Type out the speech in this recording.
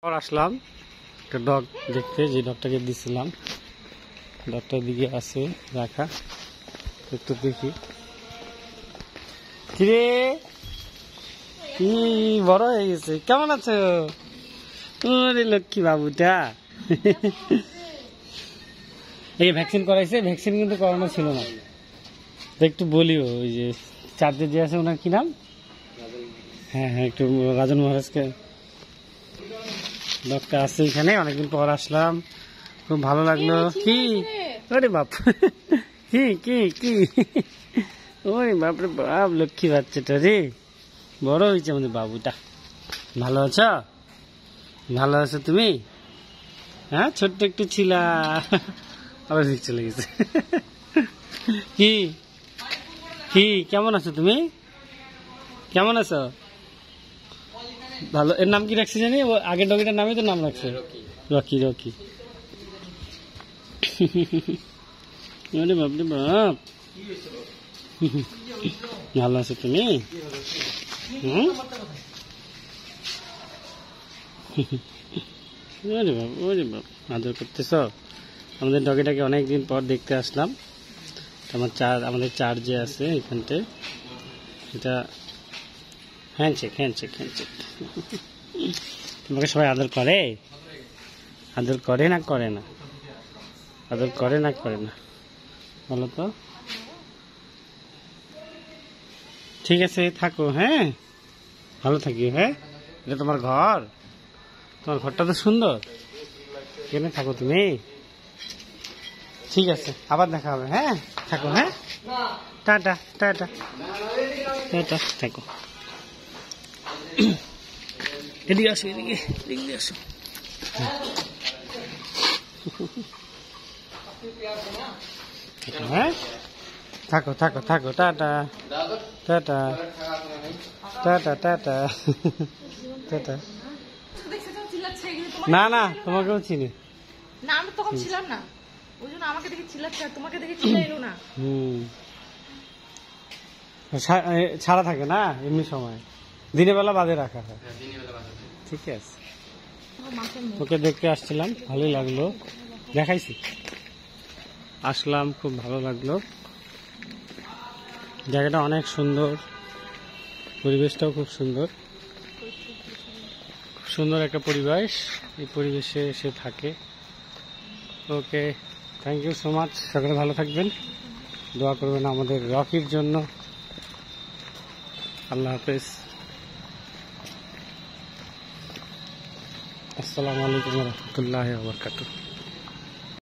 আর আসলাম একটা ডগ দেখতে, যে ডগটাকে দিছিলাম। ডগটার দিকে আছে রাখা, একটু দেখি। কিরে, কি বড় হয়ে গেছে, কেমন আছো? ওরে লক্ষ্মী বাবুটা। এই ভ্যাকসিন করাইছে, ভ্যাকসিন কিন্তু করানো ছিল না। একটু বলিও, ওই যে চার্জে যে আছে ওনার কি নাম? হ্যাঁ হ্যাঁ, একটু রাজন মহারাজকে। ডগটা আছে এখানে, অনেকদিন পর আসলাম, খুব ভালো লাগলো। কি ওরে বাপ, কি কি কি, ওরে বাপরে বাপ, লক্ষ্মী বাচ্চাটা রে, বড় হয়েছে আমাদের বাবুটা। ভালো আছো? ভালো আছো তুমি? হ্যাঁ, ছোট্ট একটু ছিলা, আবার ঠিক চলে গেছে। কি কি, কেমন আছো তুমি? কেমন আছো? ভালো। এর নাম কি রাখছে জানি? আগের ডগিটার নামই তো নাম রাখছে, রকি। রকি। আরে বাপরে বাপ, ভালো আছো তুমি? ওরে বাপ, ওরে বাপ, আদর করতেছ? আমাদের ডগিটাকে অনেকদিন পর দেখতে আসলাম। আমাদের চার্জে আছে এখানটায়, এটা হ্যান্ডশেক হ্যান্ডশেক হ্যান্ডশেক। তোমাকে সবাই আদর করে? আদর করে না করে না? আদর করে না করে না বলো তো? ঠিক আছে, থাকো। হ্যাঁ, ভালো থাকিও। হ্যাঁ, এটা তোমার ঘর, তোমার ঘরটা তো সুন্দর, এখানে থাকো তুমি। ঠিক আছে, আবার দেখা হবে। হ্যাঁ, থাকো। হ্যাঁ, টাটা টাটা টাটা, থাকো। এদিকে আসো, এদিকে এদিকে আসো। হ্যাঁ, থাকো থাকো থাকো, tata tata tata tata tata. না না, তোমাকেও চিনি না, আমি তখন ছিলাম না, ওই জন্য আমাকে দেখে চিল্লাচ্ছে, আর তোমাকে দেখে চিল্লাইলো না। ছাড়া থাকে না এমনি সময়, দিনের বেলা বাদে রাখা হয়। ঠিক আছে, ওকে দেখতে আসছিলাম, ভালোই লাগলো, দেখাইছি, আসলাম, খুব ভালো লাগলো। জায়গাটা অনেক সুন্দর, পরিবেশটাও খুব সুন্দর, খুব সুন্দর একটা পরিবেশ। এই পরিবেশে এসে থাকে। ওকে, থ্যাংক ইউ সো মাচ। সকলে ভালো থাকবেন, দোয়া করবেন আমাদের রকির জন্য। আল্লাহ হাফেজ, আসসালামু আলাইকুম ওয়া রাহমাতুল্লাহি ওয়া বারাকাতুহু।